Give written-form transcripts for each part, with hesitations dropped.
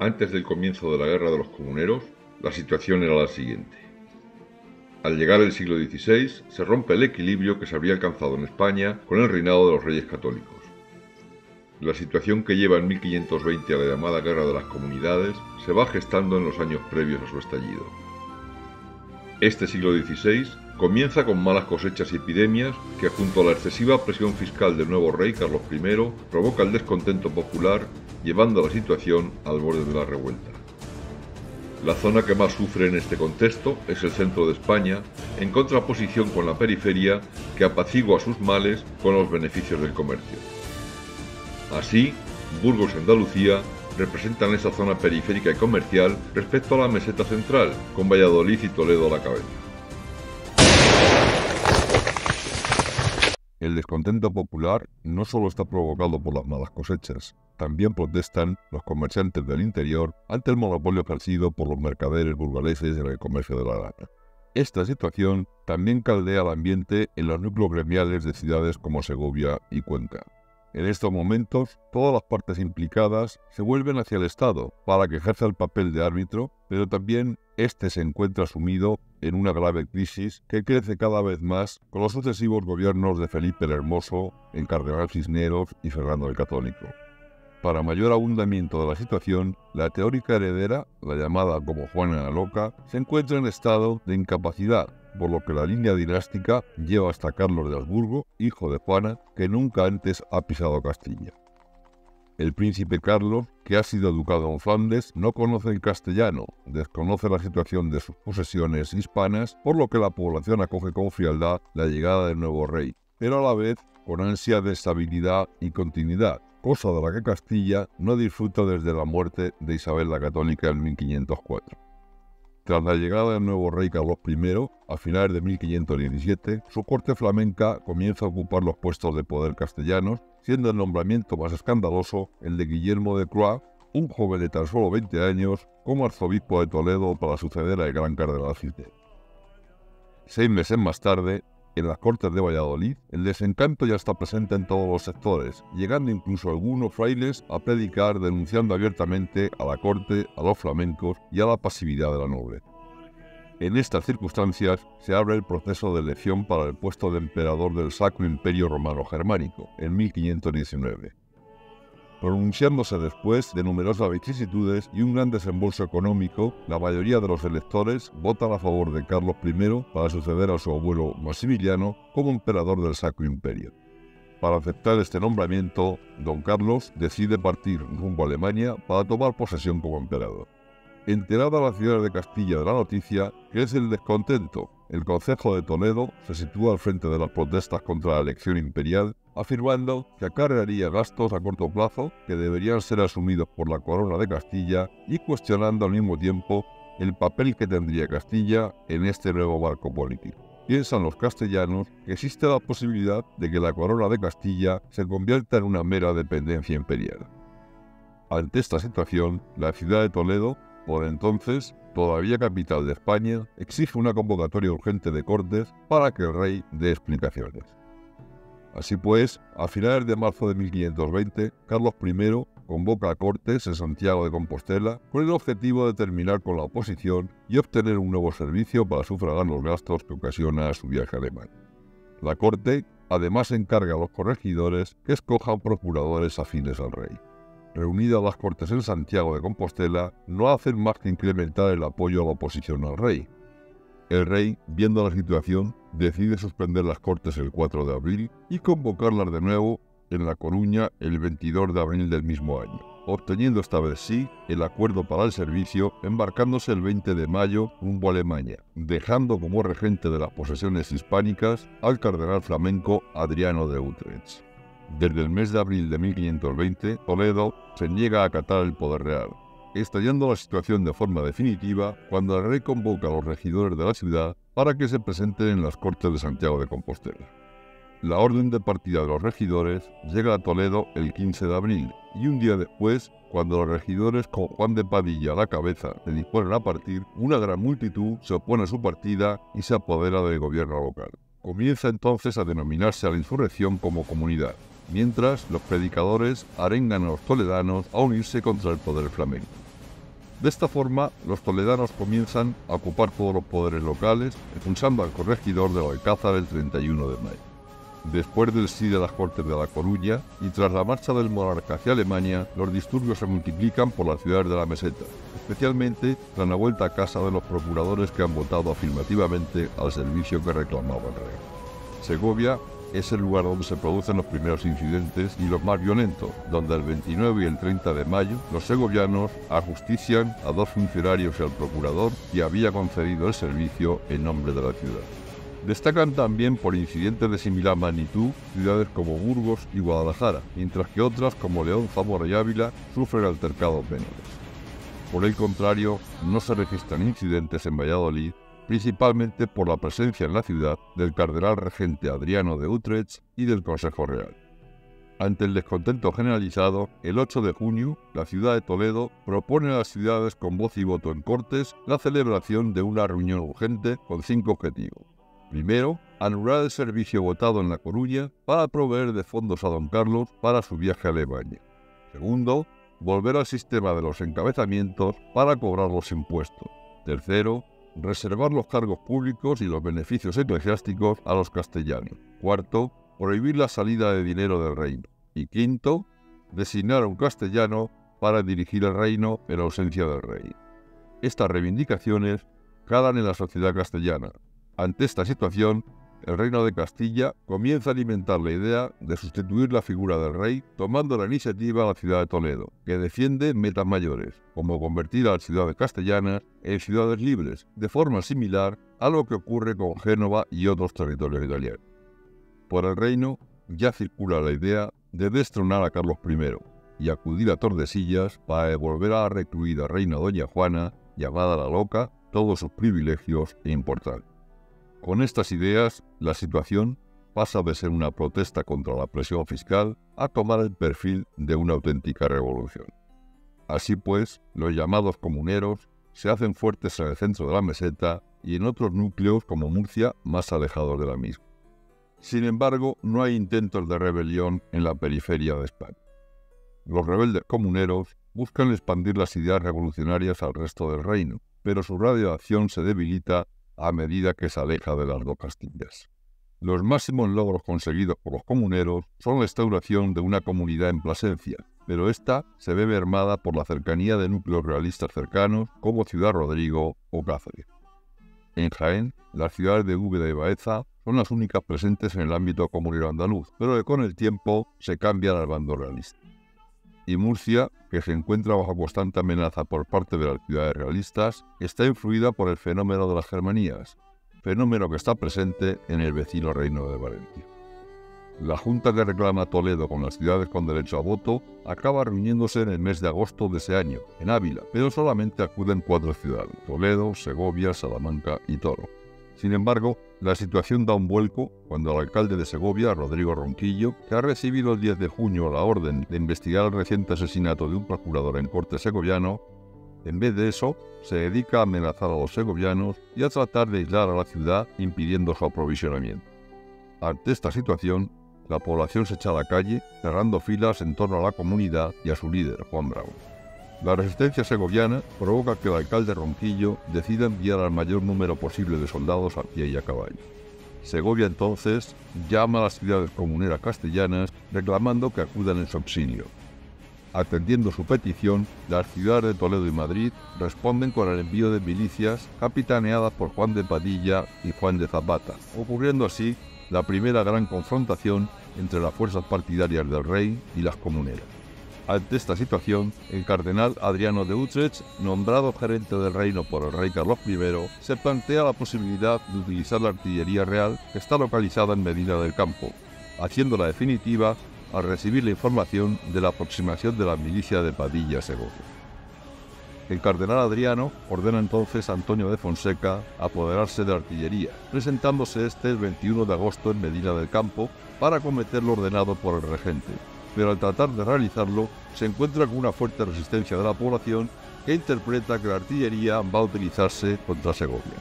Antes del comienzo de la Guerra de los Comuneros, la situación era la siguiente. Al llegar el siglo XVI, se rompe el equilibrio que se había alcanzado en España con el reinado de los Reyes Católicos. La situación que lleva en 1520 a la llamada Guerra de las Comunidades se va gestando en los años previos a su estallido. Este siglo XVI comienza con malas cosechas y epidemias que, junto a la excesiva presión fiscal del nuevo rey Carlos I, provoca el descontento popular, llevando a la situación al borde de la revuelta. La zona que más sufre en este contexto es el centro de España, en contraposición con la periferia, que apacigua sus males con los beneficios del comercio. Así, Burgos y Andalucía representan esa zona periférica y comercial respecto a la meseta central, con Valladolid y Toledo a la cabeza. El descontento popular no solo está provocado por las malas cosechas, también protestan los comerciantes del interior ante el monopolio ejercido por los mercaderes burgaleses en el comercio de la lana. Esta situación también caldea el ambiente en los núcleos gremiales de ciudades como Segovia y Cuenca. En estos momentos, todas las partes implicadas se vuelven hacia el Estado para que ejerza el papel de árbitro, pero también este se encuentra sumido en una grave crisis que crece cada vez más con los sucesivos gobiernos de Felipe el Hermoso, el Cardenal Cisneros y Fernando el Católico. Para mayor abundamiento de la situación, la teórica heredera, la llamada como Juana la Loca, se encuentra en estado de incapacidad, por lo que la línea dinástica lleva hasta Carlos de Habsburgo, hijo de Juana, que nunca antes ha pisado Castilla. El príncipe Carlos, que ha sido educado en Flandes, no conoce el castellano, desconoce la situación de sus posesiones hispanas, por lo que la población acoge con frialdad la llegada del nuevo rey, pero a la vez con ansia de estabilidad y continuidad, cosa de la que Castilla no disfruta desde la muerte de Isabel la Católica en 1504. Tras la llegada del nuevo rey Carlos I, a finales de 1517, su corte flamenca comienza a ocupar los puestos de poder castellanos, siendo el nombramiento más escandaloso el de Guillermo de Croix, un joven de tan solo 20 años, como arzobispo de Toledo para suceder al gran cardenal Cisneros. 6 meses más tarde, en las Cortes de Valladolid, el desencanto ya está presente en todos los sectores, llegando incluso algunos frailes a predicar denunciando abiertamente a la corte, a los flamencos y a la pasividad de la nobleza. En estas circunstancias se abre el proceso de elección para el puesto de emperador del Sacro Imperio Romano Germánico, en 1519. Pronunciándose después de numerosas vicisitudes y un gran desembolso económico, la mayoría de los electores votan a favor de Carlos I para suceder a su abuelo Maximiliano como emperador del Sacro Imperio. Para aceptar este nombramiento, don Carlos decide partir rumbo a Alemania para tomar posesión como emperador. Enterada la ciudad de Castilla de la noticia, crece el descontento. El concejo de Toledo se sitúa al frente de las protestas contra la elección imperial, afirmando que acarrearía gastos a corto plazo que deberían ser asumidos por la corona de Castilla y cuestionando al mismo tiempo el papel que tendría Castilla en este nuevo marco político. Piensan los castellanos que existe la posibilidad de que la corona de Castilla se convierta en una mera dependencia imperial. Ante esta situación, la ciudad de Toledo, por entonces todavía capital de España, exige una convocatoria urgente de Cortes para que el rey dé explicaciones. Así pues, a finales de marzo de 1520, Carlos I convoca a Cortes en Santiago de Compostela con el objetivo de terminar con la oposición y obtener un nuevo servicio para sufragar los gastos que ocasiona su viaje a Alemania. La Corte además encarga a los corregidores que escojan procuradores afines al rey. Reunidas las Cortes en Santiago de Compostela, no hacen más que incrementar el apoyo a la oposición al rey. El rey, viendo la situación, decide suspender las Cortes el 4 de abril y convocarlas de nuevo en La Coruña el 22 de abril del mismo año, obteniendo esta vez sí el acuerdo para el servicio, embarcándose el 20 de mayo rumbo a Alemania, dejando como regente de las posesiones hispánicas al cardenal flamenco Adriano de Utrecht. Desde el mes de abril de 1520, Toledo se niega a acatar el poder real, estallando la situación de forma definitiva cuando el rey convoca a los regidores de la ciudad para que se presenten en las Cortes de Santiago de Compostela. La orden de partida de los regidores llega a Toledo el 15 de abril y un día después, cuando los regidores con Juan de Padilla a la cabeza se disponen a partir, una gran multitud se opone a su partida y se apodera del gobierno local. Comienza entonces a denominarse a la insurrección como comunidad, mientras los predicadores arengan a los toledanos a unirse contra el poder flamenco. De esta forma, los toledanos comienzan a ocupar todos los poderes locales, expulsando al corregidor del Alcázar el 31 de mayo. Después del sí de las Cortes de La Coruña y tras la marcha del monarca hacia Alemania, los disturbios se multiplican por las ciudades de la meseta, especialmente tras la vuelta a casa de los procuradores que han votado afirmativamente al servicio que reclamaba el rey. Segovia es el lugar donde se producen los primeros incidentes y los más violentos, donde el 29 y el 30 de mayo los segovianos ajustician a dos funcionarios y al procurador que había concedido el servicio en nombre de la ciudad. Destacan también por incidentes de similar magnitud ciudades como Burgos y Guadalajara, mientras que otras como León, Zamora y Ávila sufren altercados menores. Por el contrario, no se registran incidentes en Valladolid, principalmente por la presencia en la ciudad del cardenal regente Adriano de Utrecht y del Consejo Real. Ante el descontento generalizado, el 8 de junio, la ciudad de Toledo propone a las ciudades con voz y voto en Cortes la celebración de una reunión urgente con 5 objetivos. Primero, anular el servicio votado en La Coruña para proveer de fondos a don Carlos para su viaje a Alemania. Segundo, volver al sistema de los encabezamientos para cobrar los impuestos. Tercero, reservar los cargos públicos y los beneficios eclesiásticos a los castellanos. Cuarto, prohibir la salida de dinero del reino. Y quinto, designar a un castellano para dirigir el reino en ausencia del rey. Estas reivindicaciones calan en la sociedad castellana. Ante esta situación, el Reino de Castilla comienza a alimentar la idea de sustituir la figura del rey, tomando la iniciativa a la ciudad de Toledo, que defiende metas mayores, como convertir a las ciudades castellanas en ciudades libres, de forma similar a lo que ocurre con Génova y otros territorios italianos. Por el reino ya circula la idea de destronar a Carlos I y acudir a Tordesillas para devolver a la recluida reina doña Juana, llamada la Loca, todos sus privilegios e importancia. Con estas ideas, la situación pasa de ser una protesta contra la presión fiscal a tomar el perfil de una auténtica revolución. Así pues, los llamados comuneros se hacen fuertes en el centro de la meseta y en otros núcleos como Murcia más alejados de la misma. Sin embargo, no hay intentos de rebelión en la periferia de España. Los rebeldes comuneros buscan expandir las ideas revolucionarias al resto del reino, pero su radio de acción se debilita a medida que se aleja de las dos Castillas. Los máximos logros conseguidos por los comuneros son la instauración de una comunidad en Plasencia, pero esta se ve mermada por la cercanía de núcleos realistas cercanos como Ciudad Rodrigo o Cáceres. En Jaén, las ciudades de Úbeda y Baeza son las únicas presentes en el ámbito comunero andaluz, pero que con el tiempo se cambian al bando realista. Y Murcia, que se encuentra bajo constante amenaza por parte de las ciudades realistas, está influida por el fenómeno de las Germanías, fenómeno que está presente en el vecino reino de Valencia. La Junta que reclama Toledo con las ciudades con derecho a voto acaba reuniéndose en el mes de agosto de ese año, en Ávila, pero solamente acuden 4 ciudades: Toledo, Segovia, Salamanca y Toro. Sin embargo, la situación da un vuelco cuando el alcalde de Segovia, Rodrigo Ronquillo, que ha recibido el 10 de junio la orden de investigar el reciente asesinato de un procurador en corte segoviano, en vez de eso, se dedica a amenazar a los segovianos y a tratar de aislar a la ciudad impidiendo su aprovisionamiento. Ante esta situación, la población se echa a la calle, cerrando filas en torno a la comunidad y a su líder, Juan Bravo. La resistencia segoviana provoca que el alcalde Ronquillo decida enviar al mayor número posible de soldados a pie y a caballo. Segovia entonces llama a las ciudades comuneras castellanas reclamando que acudan en su auxilio. Atendiendo su petición, las ciudades de Toledo y Madrid responden con el envío de milicias capitaneadas por Juan de Padilla y Juan de Zapata, ocurriendo así la primera gran confrontación entre las fuerzas partidarias del rey y las comuneras. Ante esta situación, el cardenal Adriano de Utrecht, nombrado gerente del reino por el rey Carlos I, se plantea la posibilidad de utilizar la artillería real que está localizada en Medina del Campo, haciéndola definitiva al recibir la información de la aproximación de la milicia de Padilla a Segovia. El cardenal Adriano ordena entonces a Antonio de Fonseca apoderarse de la artillería, presentándose este el 21 de agosto en Medina del Campo para acometer lo ordenado por el regente. Pero al tratar de realizarlo, se encuentra con una fuerte resistencia de la población que interpreta que la artillería va a utilizarse contra Segovia.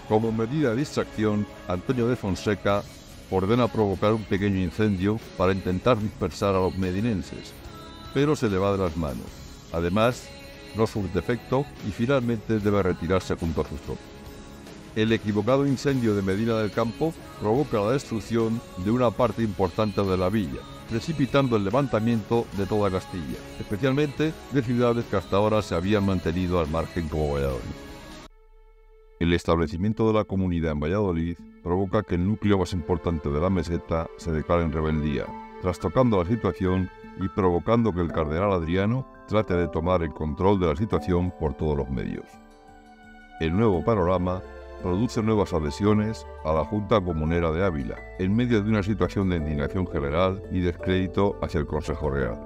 Como medida de distracción, Antonio de Fonseca ordena provocar un pequeño incendio para intentar dispersar a los medinenses, pero se le va de las manos. Además, no surte efecto y finalmente debe retirarse junto a sus tropas. El equivocado incendio de Medina del Campo provoca la destrucción de una parte importante de la villa, precipitando el levantamiento de toda Castilla, especialmente de ciudades que hasta ahora se habían mantenido al margen como Valladolid. El establecimiento de la comunidad en Valladolid provoca que el núcleo más importante de la meseta se declare en rebeldía, trastocando la situación y provocando que el cardenal Adriano trate de tomar el control de la situación por todos los medios. El nuevo panorama produce nuevas adhesiones a la Junta Comunera de Ávila, en medio de una situación de indignación general y descrédito hacia el Consejo Real.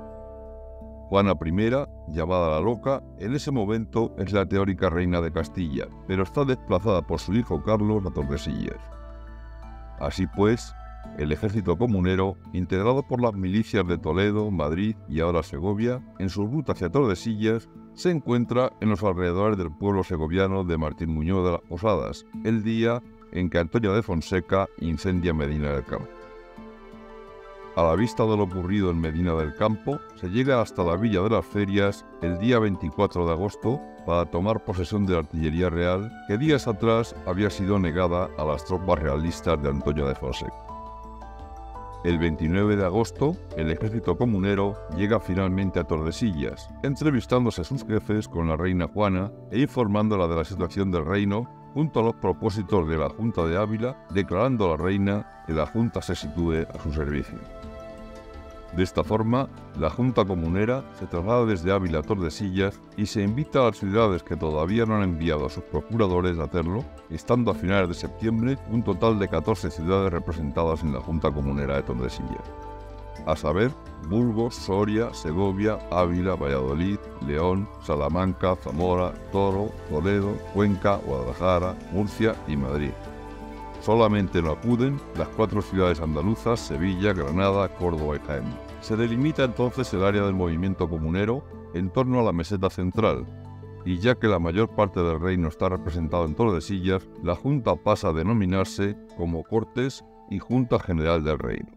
Juana I, llamada la Loca, en ese momento es la teórica reina de Castilla, pero está desplazada por su hijo Carlos a Tordesillas. Así pues, el ejército comunero, integrado por las milicias de Toledo, Madrid y ahora Segovia, en su ruta hacia Tordesillas, se encuentra en los alrededores del pueblo segoviano de Martín Muñoz de las Posadas, el día en que Antonio de Fonseca incendia Medina del Campo. A la vista de lo ocurrido en Medina del Campo, se llega hasta la Villa de las Ferias el día 24 de agosto para tomar posesión de la artillería real que días atrás había sido negada a las tropas realistas de Antonio de Fonseca. El 29 de agosto, el ejército comunero llega finalmente a Tordesillas, entrevistándose a sus jefes con la reina Juana e informándola de la situación del reino, junto a los propósitos de la Junta de Ávila, declarando a la reina que la Junta se sitúe a su servicio. De esta forma, la Junta Comunera se traslada desde Ávila a Tordesillas y se invita a las ciudades que todavía no han enviado a sus procuradores a hacerlo, estando a finales de septiembre un total de 14 ciudades representadas en la Junta Comunera de Tordesillas, a saber, Burgos, Soria, Segovia, Ávila, Valladolid, León, Salamanca, Zamora, Toro, Toledo, Cuenca, Guadalajara, Murcia y Madrid. Solamente no acuden las 4 ciudades andaluzas, Sevilla, Granada, Córdoba y Jaén. Se delimita entonces el área del movimiento comunero en torno a la meseta central, y ya que la mayor parte del reino está representado en Tordesillas, la Junta pasa a denominarse como Cortes y Junta General del Reino.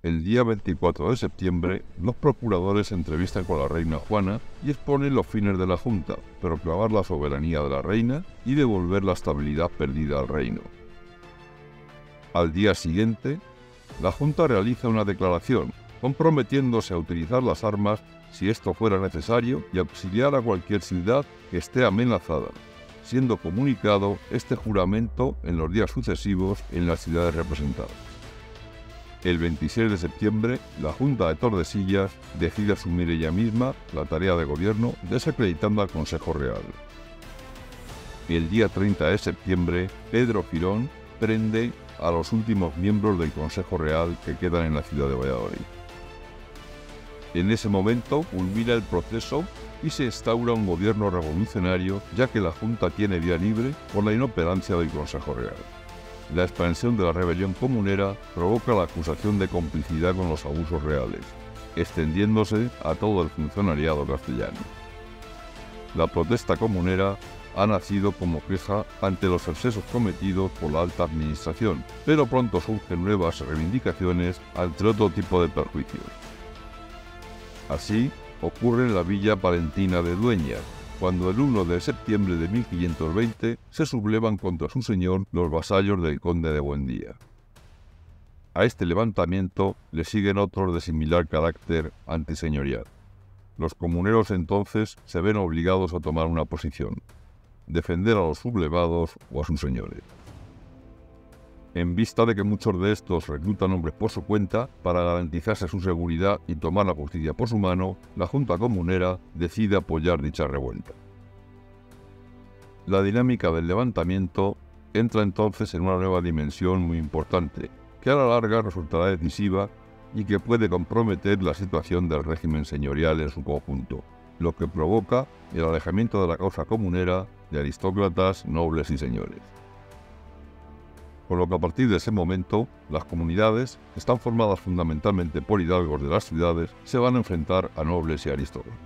El día 24 de septiembre, los procuradores se entrevistan con la reina Juana y exponen los fines de la Junta, proclamar la soberanía de la reina y devolver la estabilidad perdida al reino. Al día siguiente, la Junta realiza una declaración, comprometiéndose a utilizar las armas si esto fuera necesario y auxiliar a cualquier ciudad que esté amenazada, siendo comunicado este juramento en los días sucesivos en las ciudades representadas. El 26 de septiembre, la Junta de Tordesillas decide asumir ella misma la tarea de gobierno desacreditando al Consejo Real. El día 30 de septiembre, Pedro Girón prende a los últimos miembros del Consejo Real que quedan en la ciudad de Valladolid. En ese momento culmina el proceso y se instaura un gobierno revolucionario, ya que la Junta tiene vía libre por la inoperancia del Consejo Real. La expansión de la rebelión comunera provoca la acusación de complicidad con los abusos reales, extendiéndose a todo el funcionariado castellano. La protesta comunera ha nacido como queja ante los excesos cometidos por la alta administración, pero pronto surgen nuevas reivindicaciones ante otro tipo de perjuicios. Así ocurre en la villa palentina de Dueñas, cuando el 1 de septiembre de 1520 se sublevan contra su señor los vasallos del conde de Buendía. A este levantamiento le siguen otros de similar carácter antiseñorial. Los comuneros entonces se ven obligados a tomar una posición: defender a los sublevados o a sus señores. En vista de que muchos de estos reclutan hombres por su cuenta, para garantizarse su seguridad y tomar la justicia por su mano, la Junta Comunera decide apoyar dicha revuelta. La dinámica del levantamiento entra entonces en una nueva dimensión muy importante, que a la larga resultará decisiva y que puede comprometer la situación del régimen señorial en su conjunto, lo que provoca el alejamiento de la causa comunera de aristócratas, nobles y señores. Por lo que a partir de ese momento, las comunidades, que están formadas fundamentalmente por hidalgos de las ciudades, se van a enfrentar a nobles y aristócratas.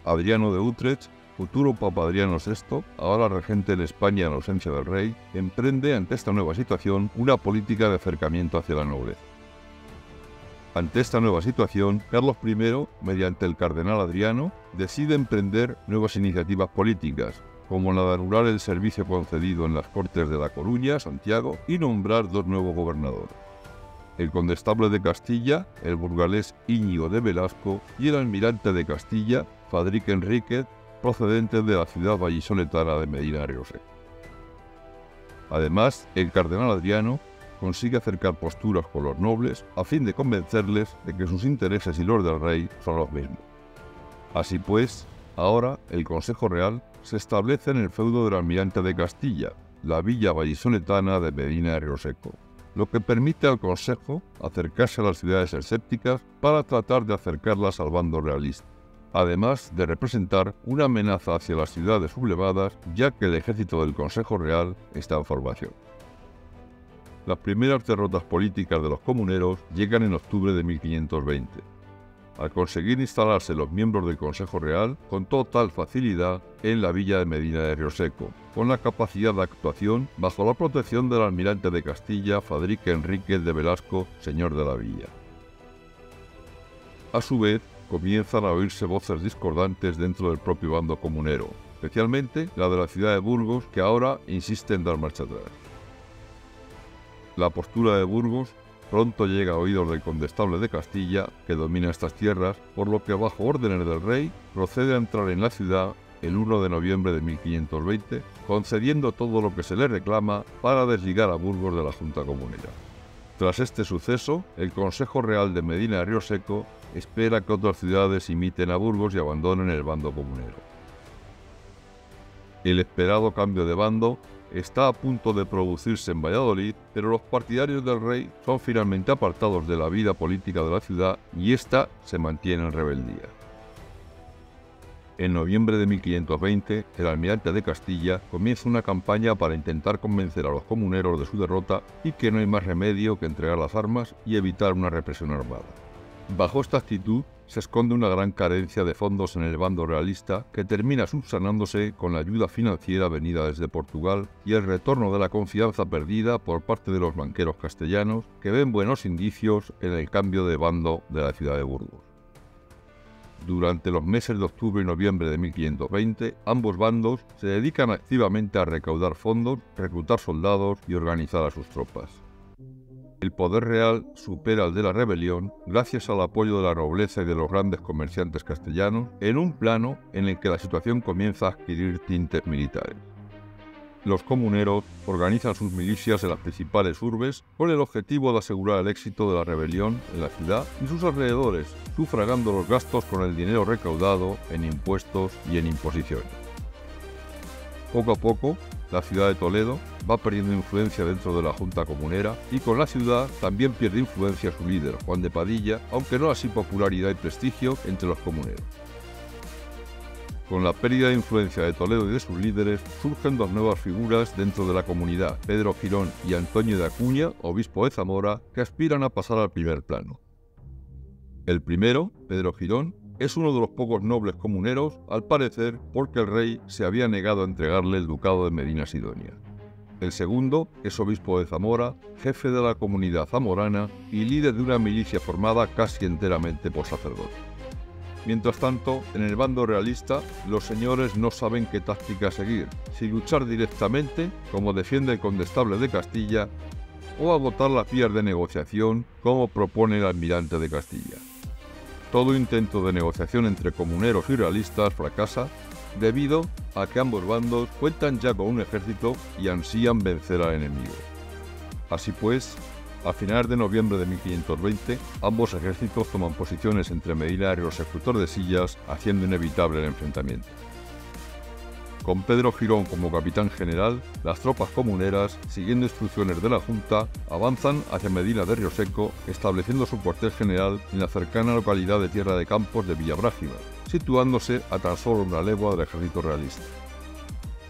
Adriano de Utrecht, futuro Papa Adriano VI, ahora regente de España en ausencia del rey, emprende ante esta nueva situación una política de acercamiento hacia la nobleza. Ante esta nueva situación, Carlos I, mediante el cardenal Adriano, decide emprender nuevas iniciativas políticas, como la de anular el servicio concedido en las Cortes de La Coruña, Santiago, y nombrar 2 nuevos gobernadores: el condestable de Castilla, el burgalés Íñigo de Velasco, y el almirante de Castilla, Fadrique Enríquez, procedente de la ciudad vallisoletana de Medina de Rioseco. Además, el cardenal Adriano consigue acercar posturas con los nobles a fin de convencerles de que sus intereses y los del rey son los mismos. Así pues, ahora el Consejo Real se establece en el feudo del almirante de Castilla, la villa vallisoletana de Medina de Rioseco, lo que permite al Consejo acercarse a las ciudades escépticas para tratar de acercarlas al bando realista, además de representar una amenaza hacia las ciudades sublevadas, ya que el ejército del Consejo Real está en formación. Las primeras derrotas políticas de los comuneros llegan en octubre de 1520. Al conseguir instalarse los miembros del Consejo Real con total facilidad en la villa de Medina de Rioseco, con la capacidad de actuación bajo la protección del almirante de Castilla, Fadrique Enríquez de Velasco, señor de la villa. A su vez, comienzan a oírse voces discordantes dentro del propio bando comunero, especialmente la de la ciudad de Burgos, que ahora insiste en dar marcha atrás. La postura de Burgos pronto llega a oídos del condestable de Castilla, que domina estas tierras, por lo que bajo órdenes del rey procede a entrar en la ciudad el 1 de noviembre de 1520, concediendo todo lo que se le reclama para desligar a Burgos de la Junta Comunera. Tras este suceso, el Consejo Real de Medina de Rioseco espera que otras ciudades imiten a Burgos y abandonen el bando comunero. El esperado cambio de bando está a punto de producirse en Valladolid, pero los partidarios del rey son finalmente apartados de la vida política de la ciudad y ésta se mantiene en rebeldía. En noviembre de 1520, el almirante de Castilla comienza una campaña para intentar convencer a los comuneros de su derrota y que no hay más remedio que entregar las armas y evitar una represión armada. Bajo esta actitud se esconde una gran carencia de fondos en el bando realista que termina subsanándose con la ayuda financiera venida desde Portugal y el retorno de la confianza perdida por parte de los banqueros castellanos, que ven buenos indicios en el cambio de bando de la ciudad de Burgos. Durante los meses de octubre y noviembre de 1520, ambos bandos se dedican activamente a recaudar fondos, reclutar soldados y organizar a sus tropas. El poder real supera al de la rebelión gracias al apoyo de la nobleza y de los grandes comerciantes castellanos en un plano en el que la situación comienza a adquirir tintes militares. Los comuneros organizan sus milicias en las principales urbes con el objetivo de asegurar el éxito de la rebelión en la ciudad y sus alrededores, sufragando los gastos con el dinero recaudado en impuestos y en imposiciones. Poco a poco, la ciudad de Toledo va perdiendo influencia dentro de la Junta Comunera y con la ciudad también pierde influencia su líder, Juan de Padilla, aunque no así popularidad y prestigio entre los comuneros. Con la pérdida de influencia de Toledo y de sus líderes, surgen 2 nuevas figuras dentro de la comunidad, Pedro Girón y Antonio de Acuña, obispo de Zamora, que aspiran a pasar al primer plano. El primero, Pedro Girón, es uno de los pocos nobles comuneros, al parecer porque el rey se había negado a entregarle el ducado de Medina Sidonia. El segundo es obispo de Zamora, jefe de la comunidad zamorana y líder de una milicia formada casi enteramente por sacerdotes. Mientras tanto, en el bando realista, los señores no saben qué táctica seguir, si luchar directamente, como defiende el condestable de Castilla, o agotar las vías de negociación, como propone el almirante de Castilla. Todo intento de negociación entre comuneros y realistas fracasa debido a que ambos bandos cuentan ya con un ejército y ansían vencer al enemigo. Así pues, a finales de noviembre de 1520, ambos ejércitos toman posiciones entre Medina de Rioseco y Tordesillas, haciendo inevitable el enfrentamiento. Con Pedro Girón como capitán general, las tropas comuneras, siguiendo instrucciones de la Junta, avanzan hacia Medina de Rioseco, estableciendo su cuartel general en la cercana localidad de Tierra de Campos de Villabrágima, situándose a tan solo una legua del ejército realista.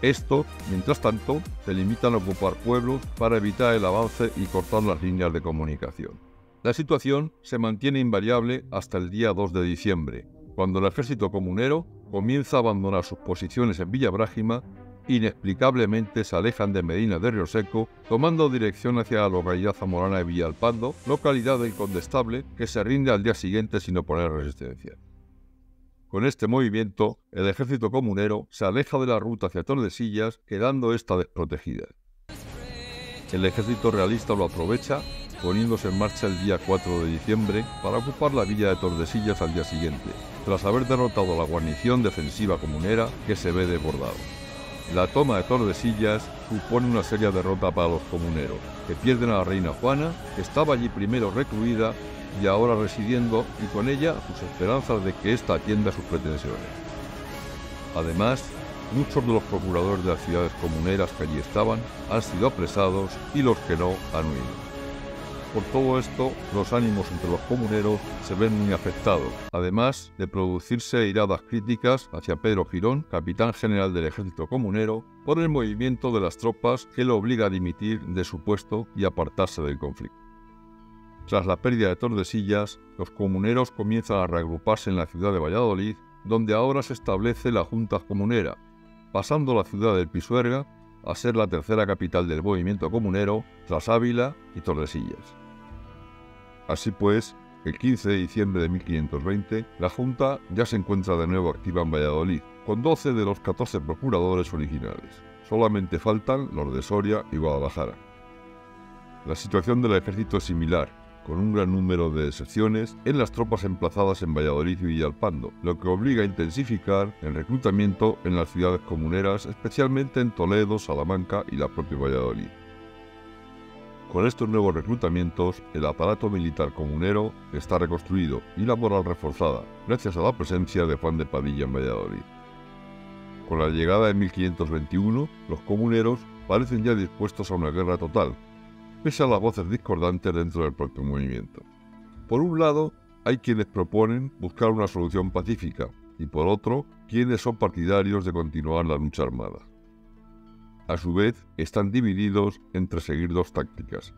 Estos, mientras tanto, se limitan a ocupar pueblos para evitar el avance y cortar las líneas de comunicación. La situación se mantiene invariable hasta el día 2 de diciembre, cuando el ejército comunero comienza a abandonar sus posiciones en Villabrágima inexplicablemente se alejan de Medina de Rioseco, tomando dirección hacia la localidad zamorana de Villalpando, localidad del Condestable, que se rinde al día siguiente sin oponer resistencia. Con este movimiento, el ejército comunero se aleja de la ruta hacia Tordesillas, quedando esta desprotegida. El ejército realista lo aprovecha, poniéndose en marcha el día 4 de diciembre para ocupar la villa de Tordesillas al día siguiente, tras haber derrotado a la guarnición defensiva comunera que se ve desbordado. La toma de Tordesillas supone una seria derrota para los comuneros, que pierden a la reina Juana, que estaba allí primero recluida y ahora residiendo, y con ella sus esperanzas de que ésta atienda sus pretensiones. Además, muchos de los procuradores de las ciudades comuneras que allí estaban han sido apresados y los que no han huido. Por todo esto, los ánimos entre los comuneros se ven muy afectados, además de producirse iradas críticas hacia Pedro Girón, capitán general del ejército comunero, por el movimiento de las tropas que lo obliga a dimitir de su puesto y apartarse del conflicto. Tras la pérdida de Tordesillas, los comuneros comienzan a reagruparse en la ciudad de Valladolid, donde ahora se establece la Junta Comunera, pasando la ciudad del Pisuerga a ser la tercera capital del movimiento comunero tras Ávila y Tordesillas. Así pues, el 15 de diciembre de 1520, la Junta ya se encuentra de nuevo activa en Valladolid, con 12 de los 14 procuradores originales. Solamente faltan los de Soria y Guadalajara. La situación del ejército es similar, con un gran número de deserciones en las tropas emplazadas en Valladolid y Villalpando, lo que obliga a intensificar el reclutamiento en las ciudades comuneras, especialmente en Toledo, Salamanca y la propia Valladolid. Con estos nuevos reclutamientos, el aparato militar comunero está reconstruido y la moral reforzada, gracias a la presencia de Juan de Padilla en Valladolid. Con la llegada de 1521, los comuneros parecen ya dispuestos a una guerra total, pese a las voces discordantes dentro del propio movimiento. Por un lado, hay quienes proponen buscar una solución pacífica, y por otro, quienes son partidarios de continuar la lucha armada. A su vez, están divididos entre seguir dos tácticas: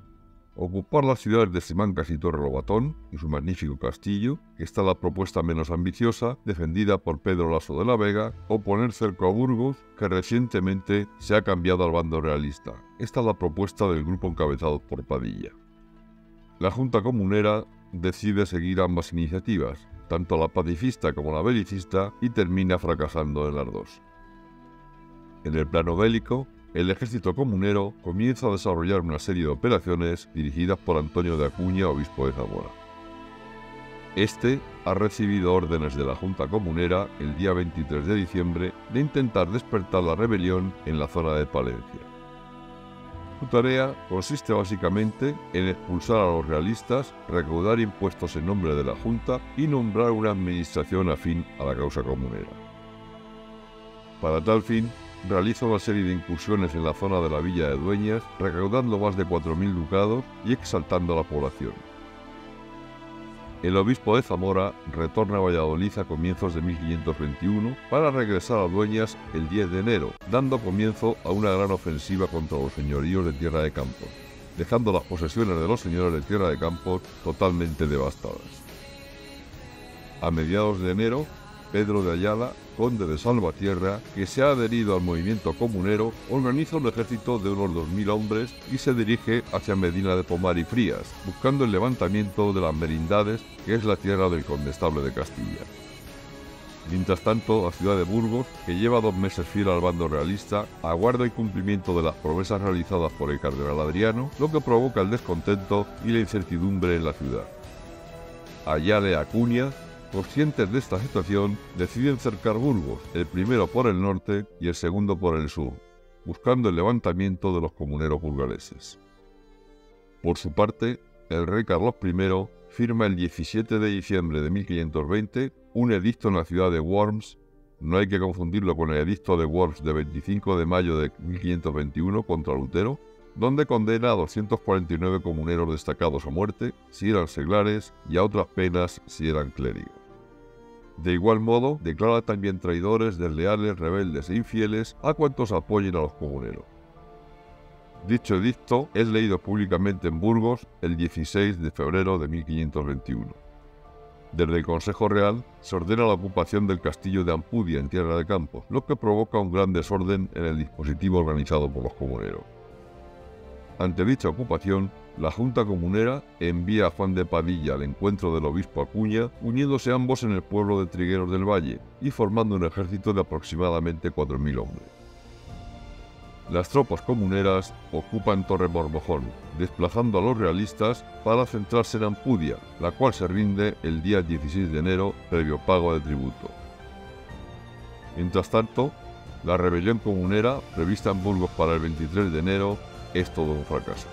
ocupar las ciudades de Simancas y Torrelobatón y su magnífico castillo, que está la propuesta menos ambiciosa, defendida por Pedro Laso de la Vega, o poner cerco a Burgos, que recientemente se ha cambiado al bando realista. Esta es la propuesta del grupo encabezado por Padilla. La Junta Comunera decide seguir ambas iniciativas, tanto la pacifista como la belicista, y termina fracasando en las dos. En el plano bélico, el ejército comunero comienza a desarrollar una serie de operaciones dirigidas por Antonio de Acuña, obispo de Zamora. Este ha recibido órdenes de la Junta Comunera el día 23 de diciembre de intentar despertar la rebelión en la zona de Palencia. Su tarea consiste básicamente en expulsar a los realistas, recaudar impuestos en nombre de la Junta y nombrar una administración afín a la causa comunera. Para tal fin, realiza una serie de incursiones en la zona de la villa de Dueñas, recaudando más de 4.000 ducados y exaltando a la población. El obispo de Zamora retorna a Valladolid a comienzos de 1521 para regresar a Dueñas el 10 de enero, dando comienzo a una gran ofensiva contra los señoríos de Tierra de Campos, dejando las posesiones de los señores de Tierra de Campos totalmente devastadas. A mediados de enero, Pedro de Ayala, conde de Salvatierra, que se ha adherido al movimiento comunero, organiza un ejército de unos 2.000 hombres y se dirige hacia Medina de Pomar y Frías, buscando el levantamiento de las merindades, que es la tierra del condestable de Castilla. Mientras tanto, la ciudad de Burgos, que lleva 2 meses fiel al bando realista, aguarda el cumplimiento de las promesas realizadas por el cardenal Adriano, lo que provoca el descontento y la incertidumbre en la ciudad. Ayala y Acuña, conscientes de esta situación, deciden cercar Burgos, el primero por el norte y el segundo por el sur, buscando el levantamiento de los comuneros burgaleses. Por su parte, el rey Carlos I firma el 17 de diciembre de 1520 un edicto en la ciudad de Worms. No hay que confundirlo con el edicto de Worms de 25 de mayo de 1521 contra Lutero, donde condena a 249 comuneros destacados a muerte si eran seglares y a otras penas si eran clérigos. De igual modo, declara también traidores, desleales, rebeldes e infieles a cuantos apoyen a los comuneros. Dicho edicto es leído públicamente en Burgos el 16 de febrero de 1521. Desde el Consejo Real se ordena la ocupación del castillo de Ampudia en Tierra de Campos, lo que provoca un gran desorden en el dispositivo organizado por los comuneros. Ante dicha ocupación, la Junta Comunera envía a Juan de Padilla al encuentro del obispo Acuña, uniéndose ambos en el pueblo de Trigueros del Valle y formando un ejército de aproximadamente 4.000 hombres. Las tropas comuneras ocupan Torre Bormojón, desplazando a los realistas para centrarse en Ampudia, la cual se rinde el día 16 de enero previo pago de tributo. Mientras tanto, la rebelión comunera, prevista en Burgos para el 23 de enero, es todo un fracaso.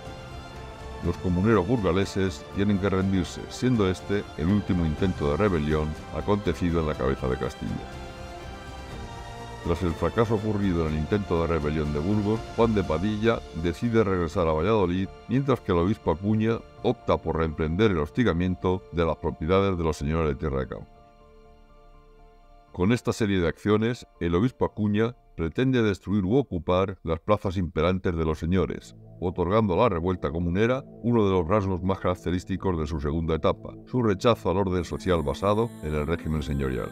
Los comuneros burgaleses tienen que rendirse, siendo este el último intento de rebelión acontecido en la cabeza de Castilla. Tras el fracaso ocurrido en el intento de rebelión de Burgos, Juan de Padilla decide regresar a Valladolid, mientras que el obispo Acuña opta por reemprender el hostigamiento de las propiedades de los señores de Tierra de Campos. Con esta serie de acciones, el obispo Acuña pretende destruir u ocupar las plazas imperantes de los señores, otorgando a la revuelta comunera uno de los rasgos más característicos de su segunda etapa, su rechazo al orden social basado en el régimen señorial.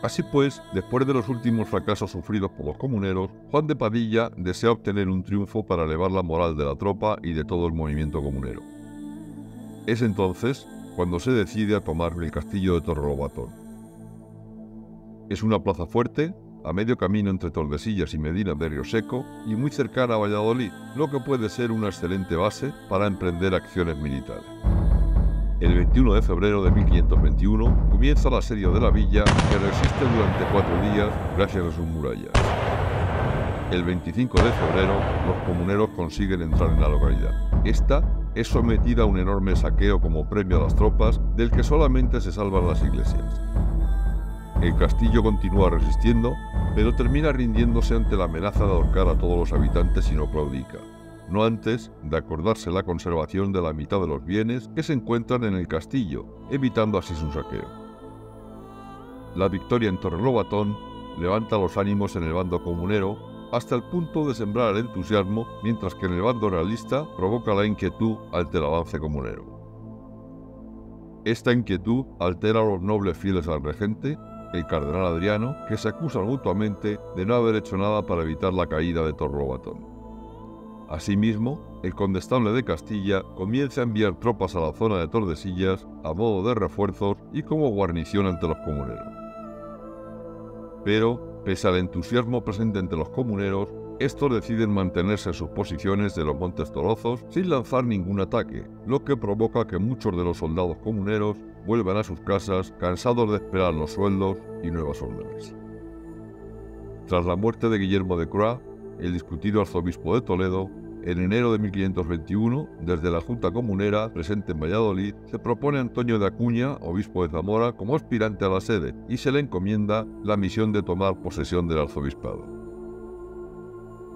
Así pues, después de los últimos fracasos sufridos por los comuneros, Juan de Padilla desea obtener un triunfo para elevar la moral de la tropa y de todo el movimiento comunero. Es entonces cuando se decide a tomar el castillo de Torrelobatón. Es una plaza fuerte, a medio camino entre Tordesillas y Medina de Rioseco y muy cercana a Valladolid, lo que puede ser una excelente base para emprender acciones militares. El 21 de febrero de 1521 comienza el asedio de la villa, que resiste durante 4 días gracias a sus murallas. El 25 de febrero los comuneros consiguen entrar en la localidad. Esta es sometida a un enorme saqueo como premio a las tropas, del que solamente se salvan las iglesias. El castillo continúa resistiendo, pero termina rindiéndose ante la amenaza de ahorcar a todos los habitantes si no claudica, no antes de acordarse la conservación de la mitad de los bienes que se encuentran en el castillo, evitando así su saqueo. La victoria en Torrelobatón levanta los ánimos en el bando comunero hasta el punto de sembrar el entusiasmo, mientras que en el bando realista provoca la inquietud ante el avance comunero. Esta inquietud altera a los nobles fieles al regente, el cardenal Adriano, que se acusan mutuamente de no haber hecho nada para evitar la caída de Torrelobatón. Asimismo, el condestable de Castilla comienza a enviar tropas a la zona de Tordesillas a modo de refuerzos y como guarnición ante los comuneros. Pero, pese al entusiasmo presente entre los comuneros, estos deciden mantenerse en sus posiciones de los Montes Torozos sin lanzar ningún ataque, lo que provoca que muchos de los soldados comuneros vuelvan a sus casas cansados de esperar los sueldos y nuevas órdenes. Tras la muerte de Guillermo de Croix, el discutido arzobispo de Toledo, en enero de 1521, desde la Junta Comunera presente en Valladolid, se propone a Antonio de Acuña, obispo de Zamora, como aspirante a la sede y se le encomienda la misión de tomar posesión del arzobispado.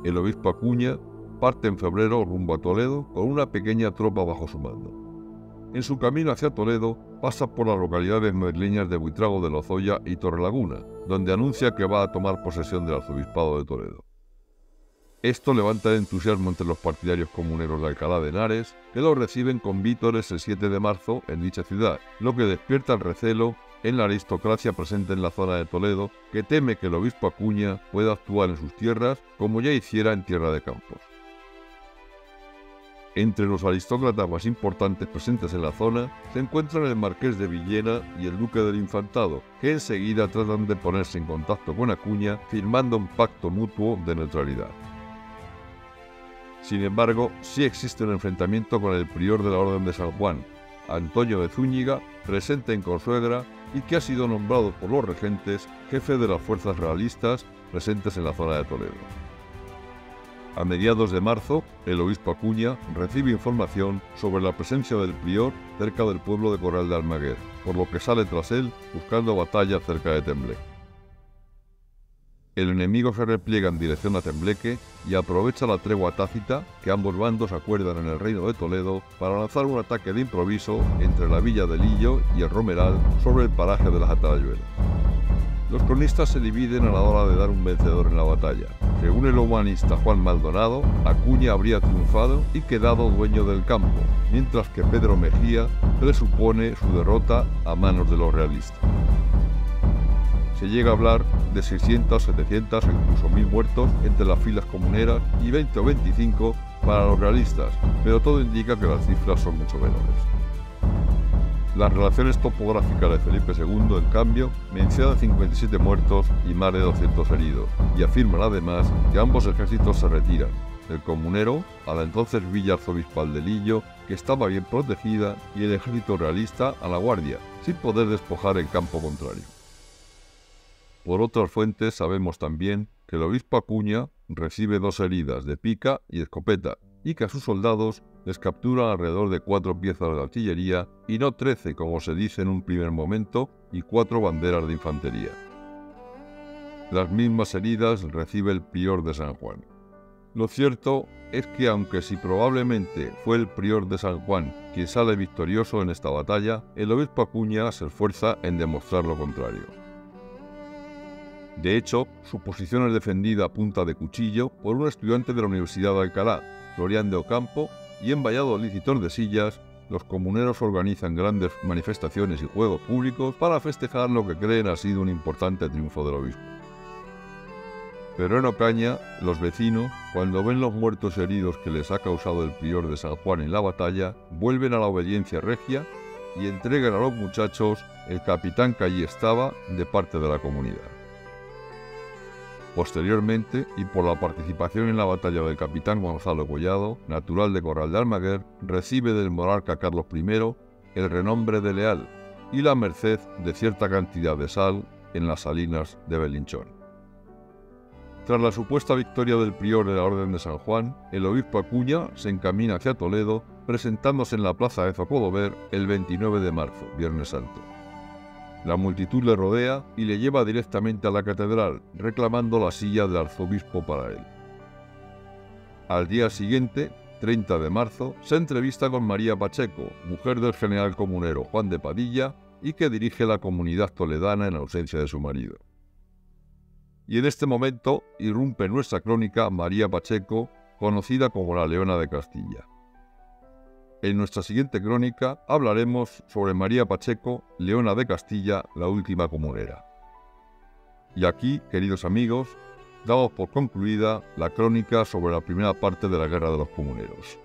El obispo Acuña parte en febrero rumbo a Toledo con una pequeña tropa bajo su mando. En su camino hacia Toledo pasa por las localidades madrileñas de Buitrago de Lozoya y Torrelaguna, donde anuncia que va a tomar posesión del arzobispado de Toledo. Esto levanta el entusiasmo entre los partidarios comuneros de Alcalá de Henares, que lo reciben con vítores el 7 de marzo en dicha ciudad, lo que despierta el recelo en la aristocracia presente en la zona de Toledo, que teme que el obispo Acuña pueda actuar en sus tierras como ya hiciera en Tierra de Campos. Entre los aristócratas más importantes presentes en la zona se encuentran el marqués de Villena y el duque del Infantado, que enseguida tratan de ponerse en contacto con Acuña, firmando un pacto mutuo de neutralidad. Sin embargo, sí existe un enfrentamiento con el prior de la Orden de San Juan, Antonio de Zúñiga, presente en Consuegra y que ha sido nombrado por los regentes jefe de las fuerzas realistas presentes en la zona de Toledo. A mediados de marzo, el obispo Acuña recibe información sobre la presencia del prior cerca del pueblo de Corral de Almaguer, por lo que sale tras él buscando batalla cerca de Tembleque. El enemigo se repliega en dirección a Tembleque y aprovecha la tregua tácita que ambos bandos acuerdan en el reino de Toledo para lanzar un ataque de improviso entre la villa de Lillo y el Romeral sobre el paraje de las Atarayuelas. Los cronistas se dividen a la hora de dar un vencedor en la batalla. Según el humanista Juan Maldonado, Acuña habría triunfado y quedado dueño del campo, mientras que Pedro Mejía presupone su derrota a manos de los realistas. Se llega a hablar de 600, 700 o incluso 1000 muertos entre las filas comuneras y 20 o 25 para los realistas, pero todo indica que las cifras son mucho menores. Las relaciones topográficas de Felipe II, en cambio, mencionan 57 muertos y más de 200 heridos, y afirman además que ambos ejércitos se retiran, el comunero a la entonces villa arzobispal de Lillo, que estaba bien protegida, y el ejército realista a la guardia, sin poder despojar el campo contrario. Por otras fuentes sabemos también que el obispo Acuña recibe 2 heridas de pica y escopeta, y que a sus soldados les capturan alrededor de 4 piezas de artillería y no 13, como se dice en un primer momento, y 4 banderas de infantería. Las mismas heridas recibe el prior de San Juan. Lo cierto es que, aunque si probablemente fue el prior de San Juan quien sale victorioso en esta batalla, el obispo Acuña se esfuerza en demostrar lo contrario. De hecho, su posición es defendida a punta de cuchillo por un estudiante de la Universidad de Alcalá, Florián de Ocampo, y en Valladolid y Tordesillas, los comuneros organizan grandes manifestaciones y juegos públicos para festejar lo que creen ha sido un importante triunfo del obispo. Pero en Ocaña, los vecinos, cuando ven los muertos y heridos que les ha causado el prior de San Juan en la batalla, vuelven a la obediencia regia y entregan a los muchachos el capitán que allí estaba de parte de la comunidad. Posteriormente, y por la participación en la batalla del capitán Gonzalo Collado, natural de Corral de Almaguer, recibe del monarca Carlos I el renombre de leal y la merced de cierta cantidad de sal en las salinas de Belinchón. Tras la supuesta victoria del prior de la Orden de San Juan, el obispo Acuña se encamina hacia Toledo, presentándose en la plaza de Zocodover el 29 de marzo, Viernes Santo. La multitud le rodea y le lleva directamente a la catedral, reclamando la silla del arzobispo para él. Al día siguiente, 30 de marzo, se entrevista con María Pacheco, mujer del general comunero Juan de Padilla, y que dirige la comunidad toledana en ausencia de su marido. Y en este momento irrumpe en nuestra crónica María Pacheco, conocida como la Leona de Castilla. En nuestra siguiente crónica hablaremos sobre María Pacheco, Leona de Castilla, la última comunera. Y aquí, queridos amigos, damos por concluida la crónica sobre la primera parte de la Guerra de los Comuneros.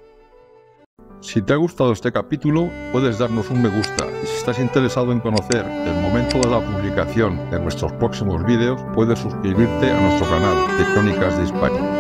Si te ha gustado este capítulo, puedes darnos un me gusta, y si estás interesado en conocer el momento de la publicación de nuestros próximos vídeos, puedes suscribirte a nuestro canal de Crónicas de Hispania.